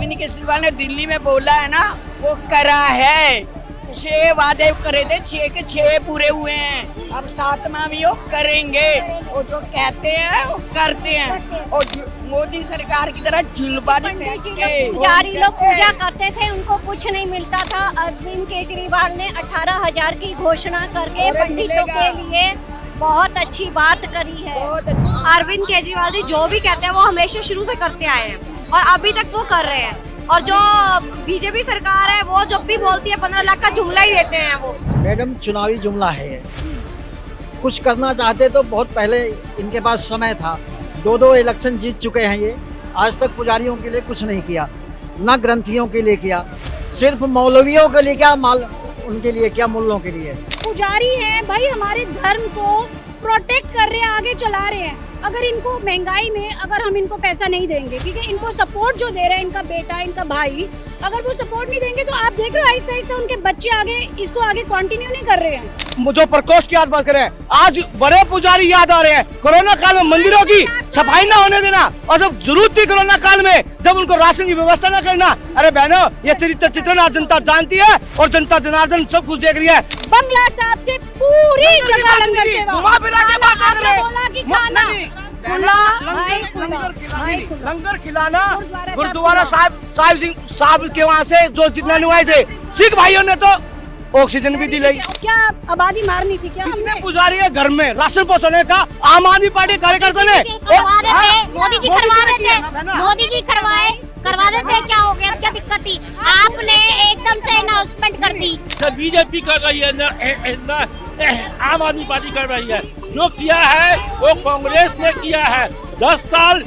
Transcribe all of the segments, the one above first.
अरविंद केजरीवाल ने दिल्ली में बोला है ना, वो करा है। 6 वादे करे थे, 6 के 6 पूरे हुए हैं। अब 7वां भी वो करेंगे। वो जो कहते हैं वो करते हैं। और मोदी सरकार की तरह जुल्बान फेंक के पुजारी लोग पूजा करते थे, उनको कुछ नहीं मिलता था। अरविंद केजरीवाल ने 18,000 की घोषणा करके पंडितों के लिए बहुत अच्छी बात करी है। अरविंद केजरीवाल जी जो भी कहते हैं वो हमेशा शुरू से करते आए हैं और अभी तक वो कर रहे हैं। और जो बीजेपी सरकार है वो जब भी बोलती है 15 लाख का जुमला ही देते हैं वो। मैडम चुनावी जुमला है ये। कुछ करना चाहते तो बहुत पहले इनके पास समय था। 2 इलेक्शन जीत चुके हैं ये। आज तक पुजारियों के लिए कुछ नहीं किया, ना ग्रंथियों के लिए किया, सिर्फ मौलवियों के लिए क्या, उनके लिए क्या, मुल्लों के लिए। पुजारी हैं भाई, हमारे धर्म को प्रोटेक्ट कर रहे हैं, आगे चला रहे हैं। अगर इनको महंगाई में अगर हम इनको पैसा नहीं देंगे, ठीक है, इनको सपोर्ट जो दे रहा है इनका बेटा, इनका भाई, अगर वो सपोर्ट नहीं देंगे तो आप देख रहे हो आहिस्ता आहिस्ता उनके बच्चे आगे इसको आगे कंटिन्यू नहीं कर रहे हैं। जो प्रकोष्ठ की बात करें, आज बड़े पुजारी याद आ रहे हैं। कोरोना काल में मंदिरों की सफाई ना होने देना, और जब जरूरत थी कोरोना काल में जब उनको राशन की व्यवस्था न करना। अरे बहनों, ये चरित्र चित्रण आज जनता जानती है और जनता जनार्दन सब कुछ देख रही है। बंगला साहब से पूरी जगह लंगर सेवा, बोला कि खाना लंगर खिलाना। गुरुद्वारा साहब के वहाँ से जो जितना निभाए थे सिख भाइयों ने तो ऑक्सीजन भी दिलाई। क्या आबादी मारनी थी क्या हमने? पुजारी है घर में राशन पहुँचाने का आम आदमी पार्टी कार्यकर्ता ने मोदी जी करवा देते, मोदी जी करवा देते, क्या हो गया? क्या दिक्कत थी? आपने एकदम से अनाउंसमेंट कर दी। बीजेपी कर रही है, आम आदमी पार्टी कर रही है। जो किया है वो कांग्रेस ने किया है। 10 साल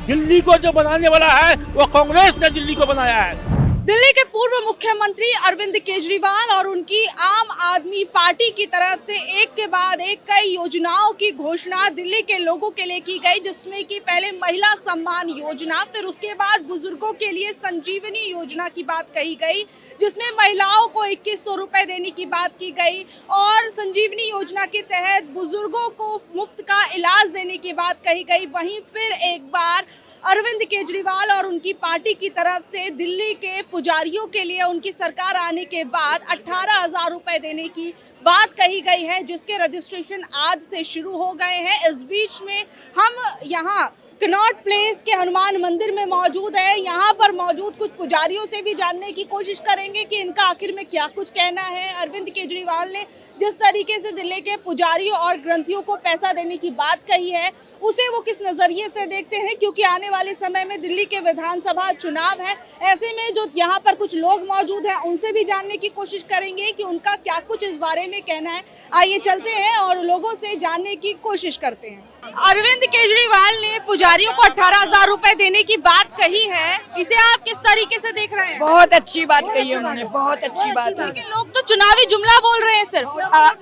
दिल्ली को जो बनाने वाला है वो कांग्रेस ने दिल्ली को बनाया है। दिल्ली के पूर्व मुख्यमंत्री अरविंद केजरीवाल और उनकी आम आदमी पार्टी की तरफ से एक के बाद एक कई योजनाओं की घोषणा दिल्ली के लोगों के लिए की गई, जिसमें कि पहले महिला सम्मान योजना, फिर उसके बाद बुजुर्गों के लिए संजीवनी योजना की बात कही गई, जिसमें महिलाओं को 2100 रुपए देने की बात की गई, और संजीवनी योजना के तहत बुजुर्गों को मुफ्त का इलाज देने की बात कही गई। वहीं फिर एक बार अरविंद केजरीवाल और उनकी पार्टी की तरफ से दिल्ली के पुजारियों के लिए उनकी सरकार आने के बाद 18,000 रुपए देने की बात कही गई है, जिसके रजिस्ट्रेशन आज से शुरू हो गए हैं। इस बीच में हम यहाँ कनॉट प्लेस के हनुमान मंदिर में मौजूद है। यहाँ पर मौजूद कुछ पुजारियों से भी जानने की कोशिश करेंगे कि इनका आखिर में क्या कुछ कहना है। अरविंद केजरीवाल ने जिस तरीके से दिल्ली के पुजारियों और ग्रंथियों को पैसा देने की बात कही है, उसे वो किस नज़रिए से देखते हैं, क्योंकि आने वाले समय में दिल्ली के विधानसभा चुनाव है। ऐसे में जो यहाँ पर कुछ लोग मौजूद हैं उनसे भी जानने की कोशिश करेंगे कि उनका क्या कुछ इस बारे में कहना है। आइए चलते हैं और लोगों से जानने की कोशिश करते हैं। अरविंद केजरीवाल ने पुजारियों को 18,000 रुपए देने की बात कही है, इसे आप किस तरीके से देख रहे हैं? बहुत अच्छी बात कही है उन्होंने, बहुत अच्छी बात है। लेकिन लोग तो चुनावी जुमला बोल रहे हैं सिर्फ।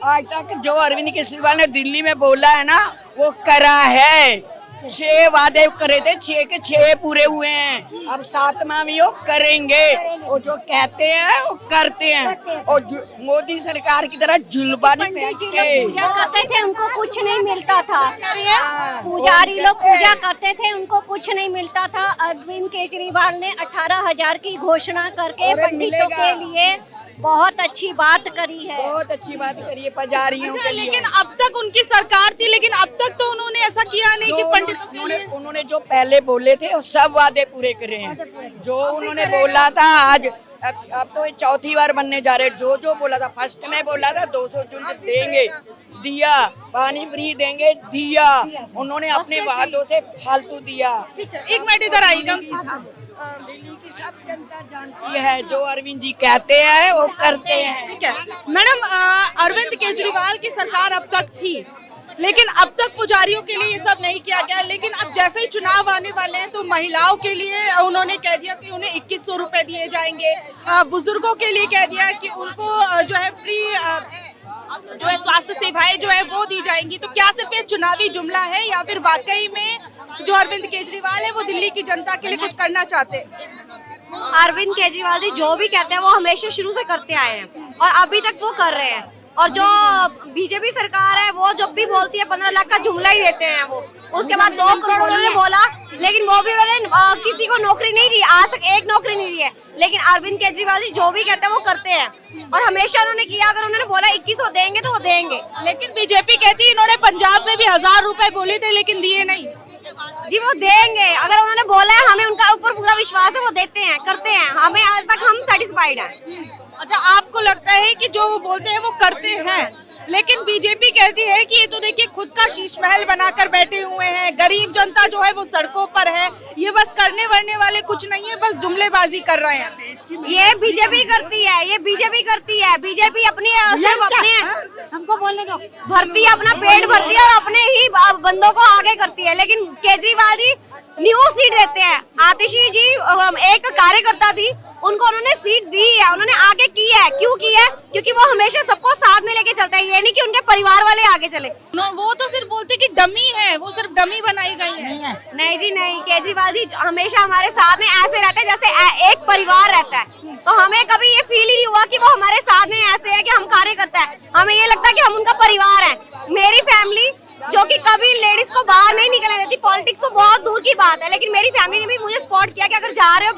आज तक जो अरविंद केजरीवाल ने दिल्ली में बोला है ना, वो करा है। 6 वादे करे थे, 6 के 6 पूरे हुए हैं। अब 7वां भी वो करेंगे। वो जो कहते हैं वो करते हैं। और मोदी सरकार की तरह जुल्बान फेंक के पूजा करते थे, उनको कुछ नहीं मिलता था। पुजारी लोग पूजा करते थे, उनको कुछ नहीं मिलता था। अरविंद केजरीवाल ने 18,000 की घोषणा करके पंडितों के लिए बहुत अच्छी बात करी है। बहुत अच्छी बात करी है पुजारियों के लिए। लेकिन अब तक उनकी सरकार थी, लेकिन अब तक तो उन्होंने ऐसा किया नहीं कि पंडित उन्होंने जो पहले बोले थे वो सब वादे पूरे करे हैं। जो उन्होंने बोला था आज, अब तो 4थी बार बनने जा रहे। जो बोला था, फर्स्ट में बोला था 200 यूनिट देंगे, दिया। पानी फ्री देंगे, दिया। उन्होंने अपने वादों से फालतू दिया। एक मिनट इधर आइएगा। दिल्ली की सब जनता जानती है, जो अरविंद जी कहते हैं वो करते हैं। ठीक है मैडम, अरविंद केजरीवाल की सरकार अब तक थी, लेकिन अब तक पुजारियों के लिए ये सब नहीं किया गया। लेकिन अब जैसे ही चुनाव आने वाले हैं तो महिलाओं के लिए उन्होंने कह दिया कि उन्हें 2100 रुपए दिए जाएंगे। बुजुर्गों के लिए कह दिया कि उनको जो है फ्री जो है स्वास्थ्य सेवाएं जो है वो दी जाएंगी। तो क्या सिर्फ ये चुनावी जुमला है, या फिर वाकई में जो अरविंद केजरीवाल है वो दिल्ली की जनता के लिए कुछ करना चाहते हैं? अरविंद केजरीवाल जी जो भी कहते हैं वो हमेशा शुरू से करते आए हैं और अभी तक वो कर रहे हैं। और जो बीजेपी सरकार है वो जब भी बोलती है 15 लाख का जुमला ही देते हैं वो। उसके बाद 2 करोड़ उन्होंने बोला, लेकिन वो भी उन्होंने किसी को नौकरी नहीं दी, आज तक एक नौकरी नहीं दी है। लेकिन अरविंद केजरीवाल जी जो भी कहते हैं वो करते हैं और हमेशा उन्होंने किया। अगर उन्होंने बोला 2100 देंगे तो वो देंगे। लेकिन बीजेपी कहती है इन्होंने पंजाब में भी 1000 रुपए बोले थे लेकिन दिए नहीं। जी वो देंगे, अगर उन्होंने बोला है, हमें उनका ऊपर पूरा विश्वास है, वो देते हैं, करते हैं। हमें आज तक हम सेटिस्फाइड हैं। अच्छा, आपको लगता है कि जो वो बोलते हैं वो करते हैं, लेकिन बीजेपी कहती है कि ये तो देखिए खुद का शीश महल बनाकर बैठे हुए हैं, गरीब जनता जो है वो सड़कों पर है, ये बस करने वरने वाले कुछ नहीं है, बस जुमलेबाजी कर रहे हैं। ये बीजेपी करती है, ये बीजेपी करती है। बीजेपी अपनी सिर्फ अपने हमको बोलने दो। भरती है, अपना पेट भरती है और अपने ही बंदों को आगे करती है। लेकिन केजरीवाल जी न्यू सीट देते हैं। आतिशी जी एक कार्यकर्ता थी, उनको उन्होंने सीट दी है, उन्होंने आगे की है। क्यों की है? क्योंकि वो हमेशा सबको साथ में लेके चलता है, ये नहीं कि उनके परिवार वाले आगे चले। वो तो सिर्फ बोलते कि डमी है, वो सिर्फ डमी बनाई गई है। नहीं जी नहीं, केजरीवाल जी हमेशा हमारे साथ में ऐसे रहते हैं जैसे एक परिवार रहता है। तो हमें कभी ये फील ही नहीं हुआ कि वो हमारे साथ में ऐसे है कि हम कार्य करते हैं। हमें ये लगता है कि हम उनका परिवार है। मेरी फैमिली जो कि कभी लेडीज को बाहर नहीं निकलने देती, पॉलिटिक्स तो बहुत दूर की बात है, लेकिन मेरी फैमिली ने भी मुझे सपोर्ट किया कि अगर जा रहे हो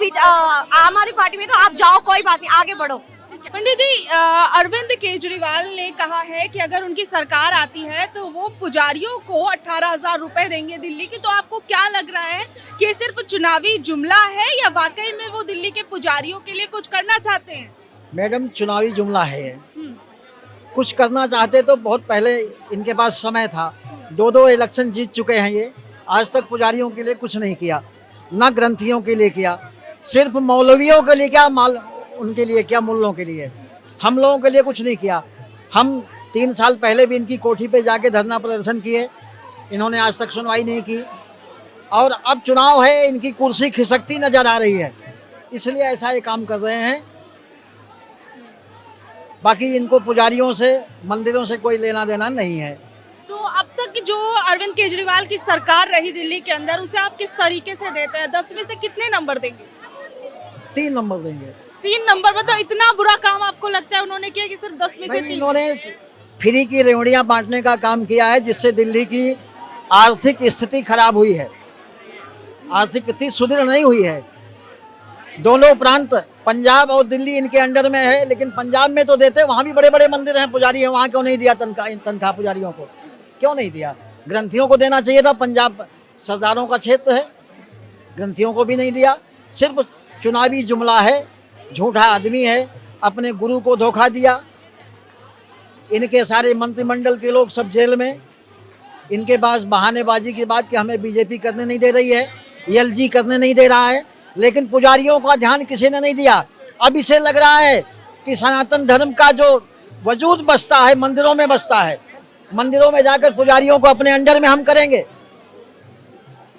आम आदमी पार्टी में तो आप जाओ, कोई बात नहीं, आगे बढ़ो। पंडित जी, अरविंद केजरीवाल ने कहा है कि अगर उनकी सरकार आती है तो वो पुजारियों को 18,000 रुपए देंगे दिल्ली की। तो आपको क्या लग रहा है कि ये सिर्फ चुनावी जुमला है या वाकई में वो दिल्ली के पुजारियों के लिए कुछ करना चाहते हैं? मैडम, चुनावी जुमला है ये। कुछ करना चाहते तो बहुत पहले इनके पास समय था। 2 इलेक्शन जीत चुके हैं ये। आज तक पुजारियों के लिए कुछ नहीं किया, ना ग्रंथियों के लिए किया, सिर्फ मौलवियों के लिए क्या, उनके लिए क्या, मुल्लों के लिए। हम लोगों के लिए कुछ नहीं किया। हम 3 साल पहले भी इनकी कोठी पे जाके धरना प्रदर्शन किए, इन्होंने आज तक सुनवाई नहीं की। और अब चुनाव है, इनकी कुर्सी खिसकती नजर आ रही है, इसलिए ऐसा ये काम कर रहे हैं। बाकी इनको पुजारियों से, मंदिरों से कोई लेना देना नहीं है। तो अब तक जो अरविंद केजरीवाल की सरकार रही दिल्ली के अंदर, उसे आप किस तरीके से देते हैं? 10 में से कितने नंबर देंगे? 3 नंबर देंगे। 3 नंबर? मतलब इतना बुरा काम आपको लगता है उन्होंने किया कि सिर्फ 10 में से 3? इन्होंने फ्री की रेवड़ियां बांटने का काम किया है, जिससे दिल्ली की आर्थिक स्थिति खराब हुई है, आर्थिक स्थिति सुदृढ़ नहीं हुई है। दोनों प्रांत पंजाब और दिल्ली इनके अंडर में है, लेकिन पंजाब में तो देते, वहाँ भी बड़े बड़े मंदिर हैं, पुजारी हैं, वहाँ क्यों नहीं दिया तनख्वाह पुजारियों को? क्यों नहीं दिया? ग्रंथियों को देना चाहिए था, पंजाब सरदारों का क्षेत्र है, ग्रंथियों को भी नहीं दिया। सिर्फ चुनावी जुमला है, झूठा आदमी है, अपने गुरु को धोखा दिया। इनके सारे मंत्रिमंडल के लोग सब जेल में। इनके पास बहानेबाजी की बात कि हमें बीजेपी करने नहीं दे रही है, एलजी करने नहीं दे रहा है, लेकिन पुजारियों का ध्यान किसी ने नहीं दिया। अब इसे लग रहा है कि सनातन धर्म का जो वजूद बसता है मंदिरों में बसता है, मंदिरों में जाकर पुजारियों को अपने अंडर में हम करेंगे,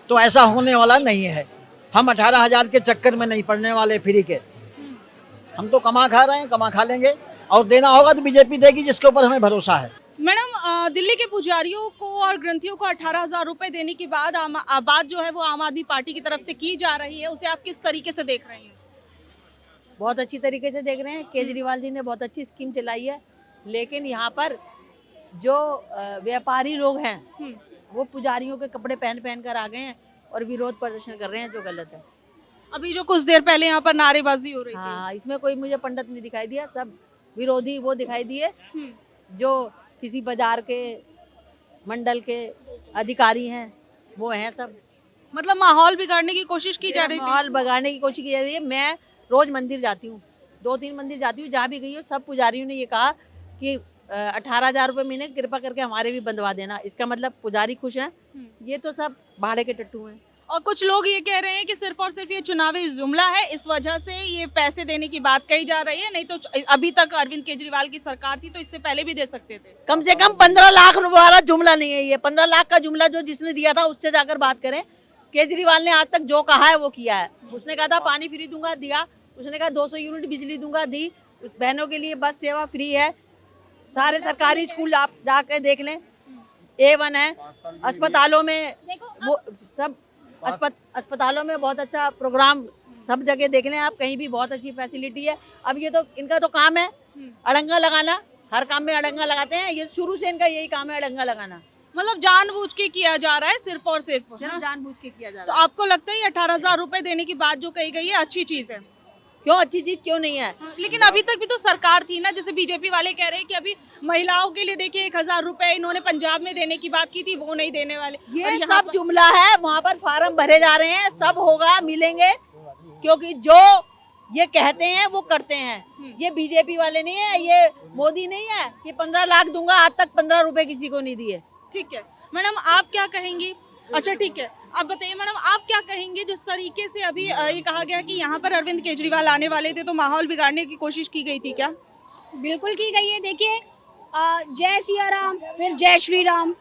तो ऐसा होने वाला नहीं है। हम 18,000 के चक्कर में नहीं पड़ने वाले फ्री के। हम तो कमा खा रहे हैं, कमा खा लेंगे, और देना होगा तो बीजेपी देगी, जिसके ऊपर हमें भरोसा है। मैडम, दिल्ली के पुजारियों को और ग्रंथियों को 18,000 रुपए देने की बात जो है वो आम आदमी पार्टी की तरफ से की जा रही है, उसे आप किस तरीके से देख रहे हैं? बहुत अच्छी तरीके से देख रहे हैं। केजरीवाल जी ने बहुत अच्छी स्कीम चलाई है, लेकिन यहाँ पर जो व्यापारी लोग हैं वो पुजारियों के कपड़े पहन पहन कर आ गए हैं और विरोध प्रदर्शन कर रहे हैं, जो गलत है। अभी जो कुछ देर पहले यहाँ पर नारेबाजी हो रही थी। हाँ, इसमें कोई मुझे पंडित नहीं दिखाई दिया, सब विरोधी वो दिखाई दिए जो किसी बाजार के मंडल के अधिकारी हैं, वो हैं सब। मतलब माहौल बिगाड़ने की कोशिश की जा रही थी। माहौल बिगाड़ने की कोशिश की जा रही है। मैं रोज मंदिर जाती हूँ, 2-3 मंदिर जाती हूँ, जहाँ भी गई हूँ सब पुजारियों ने ये कहा कि 18,000 रुपये महीने कृपा करके हमारे भी बंधवा देना। इसका मतलब पुजारी खुश हैं। ये तो सब भाड़े के टट्टू हैं। और कुछ लोग ये कह रहे हैं कि सिर्फ और सिर्फ ये चुनावी जुमला है, इस वजह से ये पैसे देने की बात कही जा रही है, नहीं तो अभी तक अरविंद केजरीवाल की सरकार थी तो इससे पहले भी दे सकते थे। कम से कम 15 लाख वाला जुमला नहीं है ये। 15 लाख का जुमला जो जिसने दिया था उससे जाकर बात करें। केजरीवाल ने आज तक जो कहा है वो किया है। उसने कहा था पानी फ्री दूंगा, दिया। उसने कहा 200 यूनिट बिजली दूंगा, दी। बहनों के लिए बस सेवा फ्री है। सारे सरकारी स्कूल आप जाके देख लें, A1 है। अस्पतालों में वो सब अस्पतालों में बहुत अच्छा प्रोग्राम, सब जगह देख लें आप, कहीं भी बहुत अच्छी फैसिलिटी है। अब ये तो इनका तो काम है अड़ंगा लगाना, हर काम में अड़ंगा लगाते हैं। ये शुरू से इनका यही काम है, अड़ंगा लगाना। मतलब जानबूझ के किया जा रहा है, सिर्फ और सिर्फ जानबूझ के किया जा तो रहा है। आपको लगता है ये 18,000 रुपए देने की बात जो कही गई है अच्छी चीज है? क्यों अच्छी चीज क्यों नहीं है? लेकिन अभी तक भी तो सरकार थी ना, जैसे बीजेपी वाले कह रहे हैं कि अभी महिलाओं के लिए देखिए 1,000 रुपए इन्होंने पंजाब में देने की बात की थी, वो नहीं देने वाले। ये और यहाँ सब पर- जुमला है, वहाँ पर फार्म भरे जा रहे हैं, सब होगा, मिलेंगे, क्योंकि जो ये कहते हैं वो करते हैं। ये बीजेपी वाले नहीं है, ये मोदी नहीं है कि 15 लाख दूंगा, आज तक 15 रुपए किसी को नहीं दिए। ठीक है मैडम, आप क्या कहेंगी? अच्छा ठीक है, आप बताइए मैडम, आप क्या कहेंगे जिस तरीके से अभी ये कहा गया कि यहाँ पर अरविंद केजरीवाल आने वाले थे तो माहौल बिगाड़ने की कोशिश की गई थी क्या? बिल्कुल की गई है। देखिए जय सिया राम फिर जय श्री राम,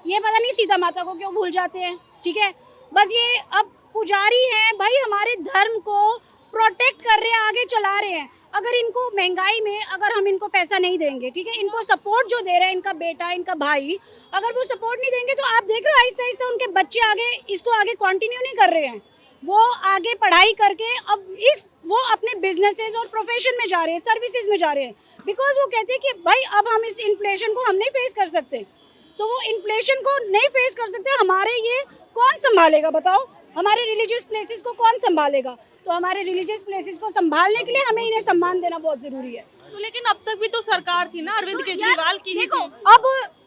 ये पता नहीं सीता माता को क्यों भूल जाते हैं। ठीक है, बस ये अब पुजारी हैं भाई, हमारे धर्म को प्रोटेक्ट कर रहे हैं, आगे चला रहे हैं। अगर इनको महंगाई में अगर हम इनको पैसा नहीं देंगे, ठीक है, इनको सपोर्ट जो दे रहे हैं इनका बेटा इनका भाई, अगर वो सपोर्ट नहीं देंगे तो आप देख रहे हो आहिस्ता आहिस्ता उनके बच्चे आगे इसको आगे कंटिन्यू नहीं कर रहे हैं। वो आगे पढ़ाई करके अब वो अपने बिजनेसेस और प्रोफेशन में जा रहे हैं, सर्विसेज में जा रहे हैं, बिकॉज वो कहते हैं कि भाई अब हम इस इन्फ्लेशन को हम नहीं फेस कर सकते। तो वो इन्फ्लेशन को नहीं फेस कर सकते, हमारे ये कौन संभालेगा बताओ? हमारे रिलीजियस प्लेसेस को कौन संभालेगा? तो हमारे रिलीजियस प्लेसेस को संभालने के लिए हमें इन्हें सम्मान देना बहुत जरूरी है। तो लेकिन अब तक भी तो सरकार थी ना अरविंद केजरीवाल की ही देखो थी। अब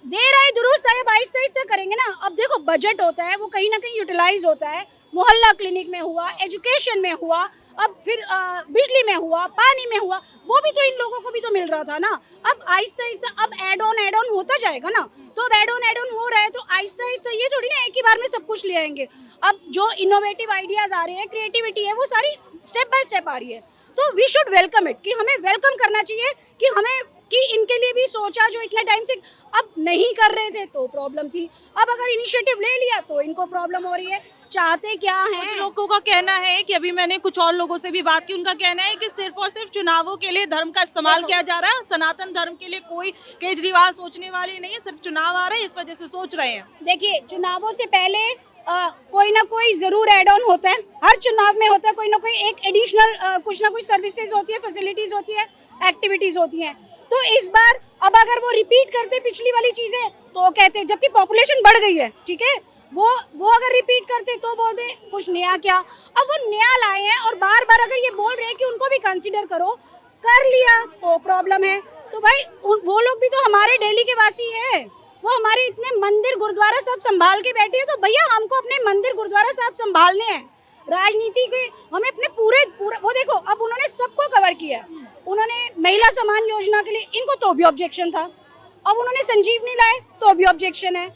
देर आए दुरुस्त आए, आहिस्ता आहिस्ता करेंगे ना। अब देखो बजट होता है, वो कहीं ना कहीं यूटिलाइज होता है, मोहल्ला क्लिनिक में हुआ, एजुकेशन में हुआ, अब फिर बिजली में हुआ, पानी में हुआ, वो भी तो इन लोगों को भी तो मिल रहा था ना। अब आहिस्ता आहिस्ता अब एड ऑन होता जाएगा ना। तो अब एड ऑन हो रहा है तो आहिस्ता आहिस्ता, ये थोड़ी ना एक ही बार में सब कुछ ले आएंगे। अब जो इनोवेटिव आइडियाज आ रहे हैं, क्रिएटिविटी है, वो सारी स्टेप बाय स्टेप आ रही है। तो वी शुड वेलकम इट, कि हमें वेलकम करना चाहिए कि हमें कि इनके लिए भी सोचा जो इतने टाइम से अब नहीं कर रहे थे तो प्रॉब्लम थी, अब अगर इनिशिएटिव ले लिया तो इनको प्रॉब्लम हो रही है। चाहते क्या हैं? कुछ लोगों का कहना है कि अभी मैंने कुछ और लोगों से भी बात की, उनका कहना है कि सिर्फ और सिर्फ चुनावों के लिए धर्म का इस्तेमाल किया जा रहा है। सनातन धर्म के लिए कोई केजरीवाल सोचने वाले नहीं है, सिर्फ चुनाव आ रहे हैं इस वजह से सोच रहे हैं। देखिए चुनावों से पहले कोई ना कोई जरूर एड ऑन होता है, हर चुनाव में होता है कोई ना कोई एक एडिशनल कुछ ना कुछ सर्विसेज होती है, फैसिलिटीज होती है, एक्टिविटीज होती हैं। तो इस बार अब अगर वो रिपीट करते पिछली वाली चीजें तो कहते, जबकि पॉपुलेशन बढ़ गई है, ठीक है, वो अगर रिपीट करते तो बोलते कुछ नया क्या। अब वो नया लाए हैं और बार बार अगर ये बोल रहे हैं कि उनको भी कंसीडर करो, कर लिया तो प्रॉब्लम है। तो भाई वो लोग भी तो हमारे दिल्ली के वासी है, वो हमारे इतने मंदिर गुरुद्वारा सब संभाल के बैठे हैं, तो भैया हमको अपने मंदिर गुरुद्वारा सब संभालने हैं। राजनीति के हमें अपने पूरे वो देखो अब उन्होंने सबको कवर किया। उन्होंने महिला सम्मान योजना के लिए इनको तो भी ऑब्जेक्शन था, अब उन्होंने संजीवनी लाए तो भी ऑब्जेक्शन है।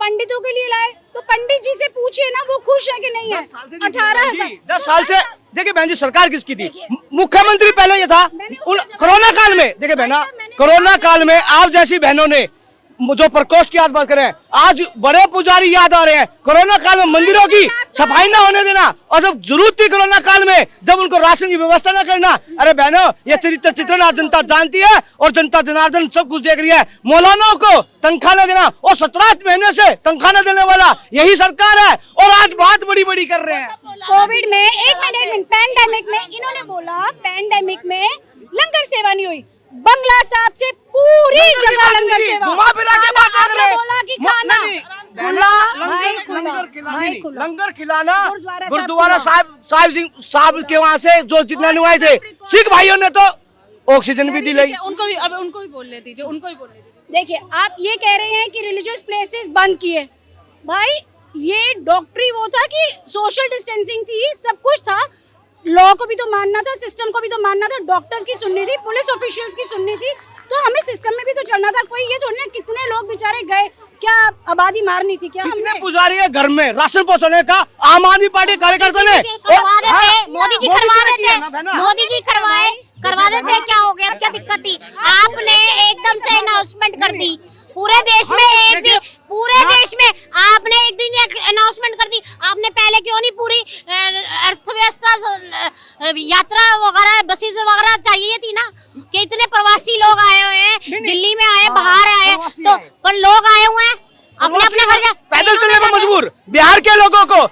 पंडितों के लिए लाए तो पंडित जी से पूछिए ना वो खुश है कि नहीं है। 18,000 10 साल से देखिए बहन जी, सरकार किसकी थी? मुख्यमंत्री पहले ये था कोरोना काल में। देखिए बहना, कोरोना काल में आप जैसी बहनों ने जो प्रकोष्ठ की बात करें, आज बड़े पुजारी याद आ रहे हैं। कोरोना काल में मंदिरों की सफाई ना होने देना, और जब जरूरत थी कोरोना काल में जब उनको राशन की व्यवस्था ना करना। अरे बहनों, ये चरित्र चित्रण आज जनता जानती है और जनता जनार्दन सब कुछ देख रही है। मौलानाओं को तनख्वाह न देना, और 17 महीने से तनख्वाह न देने वाला यही सरकार है, और आज बात बड़ी बड़ी कर रहे हैं। कोविड में एक मिनट पैंडेमिक में इन्होंने बोला, पैंडेमिक में लंगर सेवा नहीं हुई, बंगला साहब से पूरी जगह लंगर सेवा, घुमा फिरा के बात कर रहे हैं। बोला कि खाना लंगर खिलाना गुरुद्वारा साहब के वहाँ से जो जितना नुआए थे सिख भाइयों ने तो ऑक्सीजन भी दिलाई। उनको भी अब उनको भी बोलने दीजिए, उनको भी बोलने दीजिए। देखिए आप ये कह रहे हैं कि रिलीजियस प्लेसेस बंद किए, भाई ये डॉक्टरी वो था कि सोशल डिस्टेंसिंग थी, सब कुछ था, लॉ को भी तो मानना था, सिस्टम को भी तो मानना था, डॉक्टर्स की सुननी थी, पुलिस ऑफिशियल्स की सुननी थी, तो हमें सिस्टम में भी तो चलना था। कोई ये थोड़ी ना कितने लोग बेचारे गए, क्या आबादी मारनी थी क्या हमने? पुजारी है घर में राशन पहुँचाने का आम आदमी पार्टी कार्यकर्ता ने मोदी जी करवा देते, मोदी जी करवा देते, क्या हो गया, क्या दिक्कत थी? आपने एकदम से अनाउंसमेंट कर दी पूरे देश में, आपने एक दिन अनाउंसमेंट कर दी। आपने पहले क्यों नहीं पूरी अर्थव्यवस्था, यात्रा वगैरह, बसेस वगैरह चाहिए थी ना, कि इतने प्रवासी लोग आए हुए हैं, दिल्ली में आए, बाहर आए, तो पर लोग आए हुए हैं अपने अपने घर पैदल चलने को मजबूर। बिहार के लोगों को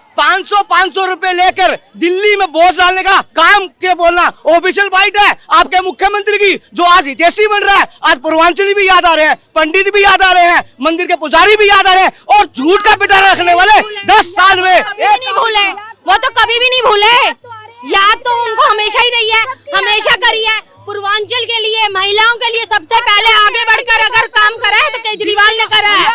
500 रुपए लेकर दिल्ली में वोट डालने का काम के बोलना ऑफिशियल बाइट है आपके मुख्यमंत्री की, जो आज हितैषी बन रहा है। आज पूर्वांचली भी याद आ रहे हैं, पंडित भी याद आ रहे हैं, मंदिर के पुजारी भी याद आ रहे हैं, और झूठ का पिटारा रखने वाले 10 साल में नहीं भूले, वो तो कभी भी नहीं भूले। याद तो उनको हमेशा ही रही है, हमेशा करी है। पूर्वांचल के लिए, महिलाओं के लिए सबसे पहले आगे बढ़कर अगर काम करा है तो केजरीवाल ने करा है।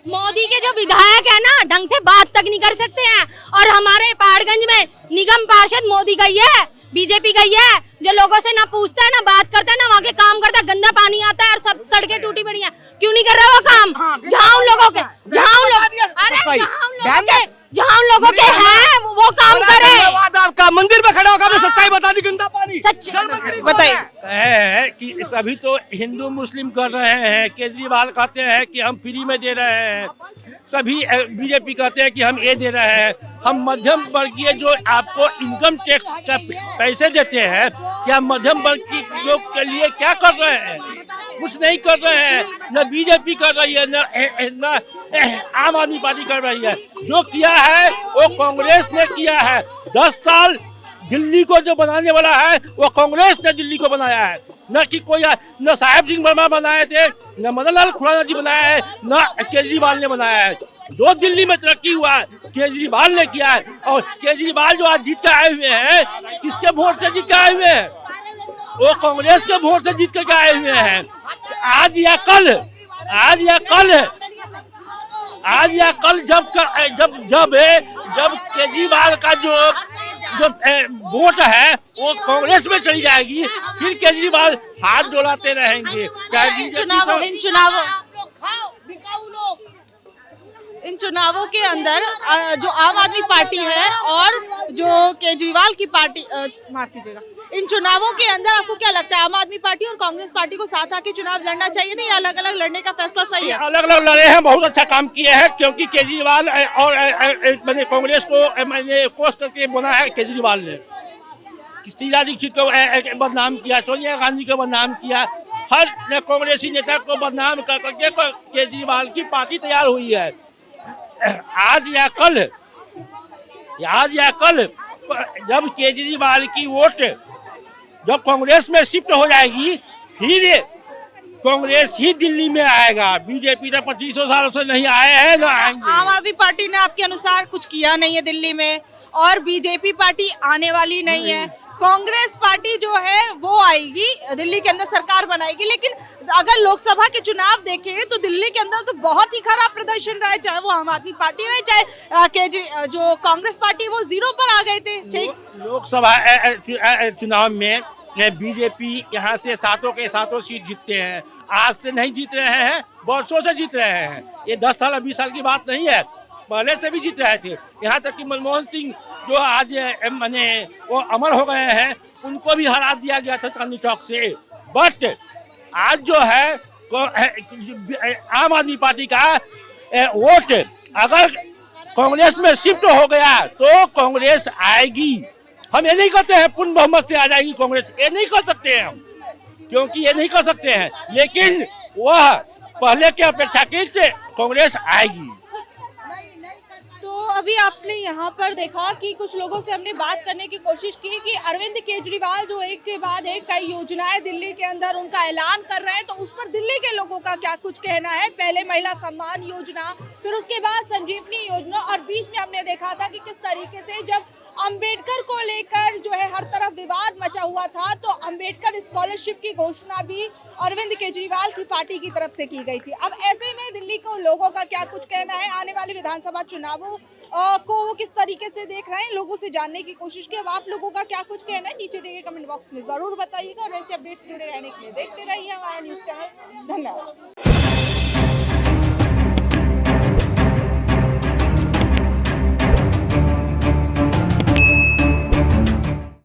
मोदी के जो विधायक है ना, ढंग से बात तक नहीं कर सकते हैं। और हमारे पहाड़गंज में निगम पार्षद मोदी का ही है, बीजेपी का ही है, जो लोगों से ना पूछता है ना बात करता है ना वहाँ के काम करता है। गंदा पानी आता है और सब सड़कें टूटी पड़ी हैं। क्यों नहीं कर रहा वो काम? जहाँ उन लोगों के हैं वो काम करे। आपका मंदिर में खड़ा होकर सच्चाई बता दी, गंदा पानी सच बताइए। है कि सभी तो हिंदू मुस्लिम कर रहे हैं, केजरीवाल कहते हैं कि हम फ्री में दे रहे हैं, सभी बीजेपी कहते हैं कि हम ये दे रहे हैं। हम मध्यम वर्गीय जो आपको इनकम टैक्स का पैसे देते हैं, क्या मध्यम वर्ग के लोग के लिए क्या कर रहे हैं? कुछ नहीं कर रहे हैं। न बीजेपी कर रही है, न आम आदमी पार्टी कर रही है। जो किया है वो कांग्रेस ने किया है। 10 साल दिल्ली को जो बनाने वाला है वो कांग्रेस ने दिल्ली को बनाया है, न कि कोई, न साहेब सिंह वर्मा बनाए थे, न मदन लाल खुराना जी बनाया है, न केजरीवाल ने बनाया है। जो दिल्ली में तरक्की हुआ है केजरीवाल ने किया है। और केजरीवाल जो आज जीत कर आए हुए हैं, किसके वोट से जीत कर आए हुए हैं? वो कांग्रेस के वोट से जीत कर आए हुए हैं। आज या कल जब केजरीवाल का जो वोट है वो कांग्रेस में चली जाएगी, फिर केजरीवाल हाथ डोलाते रहेंगे। इन चुनावों के अंदर जो आम आदमी पार्टी है और जो केजरीवाल की पार्टी, माफ कीजिएगा, इन चुनावों के अंदर आपको क्या लगता है, आम आदमी पार्टी और कांग्रेस पार्टी को साथ आके चुनाव लड़ना चाहिए था या अलग अलग लड़ने का फैसला सही है? अलग अलग लड़े हैं, बहुत अच्छा काम किए हैं, क्योंकि केजरीवाल और मैंने कांग्रेस को मैंने कोस करके बना है। केजरीवाल ने शीला दीक्षित को बदनाम किया, सोनिया गांधी को बदनाम किया, हर कांग्रेसी नेता को बदनाम करके केजरीवाल की पार्टी तैयार हुई है। आज या कल जब केजरीवाल की वोट जब कांग्रेस में शिफ्ट हो जाएगी, फिर कांग्रेस ही दिल्ली में आएगा। बीजेपी तो 25 सालों से नहीं आए हैं, ना आएंगे। आम आदमी पार्टी ने आपके अनुसार कुछ किया नहीं है दिल्ली में, और बीजेपी पार्टी आने वाली नहीं है। कांग्रेस पार्टी जो है वो आएगी, दिल्ली के अंदर सरकार बनाएगी। लेकिन अगर लोकसभा के चुनाव देखें तो दिल्ली के अंदर तो बहुत ही खराब प्रदर्शन रहा है, चाहे वो आम आदमी पार्टी रहे, चाहे जो कांग्रेस पार्टी, वो 0 पर आ गए थे। लोकसभा चुनाव में बीजेपी यहाँ से 7 के 7 सीट जीतते हैं। आज से नहीं जीत रहे हैं, वर्षों से जीत रहे हैं। ये 10 साल 20 साल की बात नहीं है, पहले से भी जीत रहे थे। यहाँ तक कि मनमोहन सिंह जो आज मैंने वो अमर हो गए हैं, उनको भी हरा दिया गया था चांदनी चौक से। बट आज जो है आम आदमी पार्टी का वोट अगर कांग्रेस में शिफ्ट हो गया तो कांग्रेस आएगी। हम ये नहीं कहते हैं पूर्ण बहुमत से आ जाएगी कांग्रेस, ये नहीं कर सकते हैं हम, क्योंकि ये नहीं कर सकते हैं। लेकिन वह पहले के अपेक्षाकृत कांग्रेस आएगी। तो अभी आपने यहाँ पर देखा कि कुछ लोगों से हमने बात करने की कोशिश की कि अरविंद केजरीवाल जो एक के बाद एक कई योजनाएं दिल्ली के अंदर उनका ऐलान कर रहे हैं, तो उस पर दिल्ली के लोगों का क्या कुछ कहना है। पहले महिला सम्मान योजना, फिर उसके बाद संजीवनी योजना, और बीच में हमने देखा था कि किस तरीके से जब अंबेडकर को लेकर जो है हर तरफ विवाद मचा हुआ था, तो अंबेडकर स्कॉलरशिप की घोषणा भी अरविंद केजरीवाल की पार्टी की तरफ से की गई थी। अब ऐसे में दिल्ली को लोगों का क्या कुछ कहना है, आने वाले विधानसभा चुनावों को वो किस तरीके से देख रहे हैं, लोगों से जानने की कोशिश की। अब आप लोगों का क्या कुछ कहना है नीचे दिए गए कमेंट बॉक्स में जरूर बताइएगा, और ऐसे अपडेट्स जुड़े रहने के लिए देखते रहिए हमारा न्यूज़ चैनल। धन्यवाद।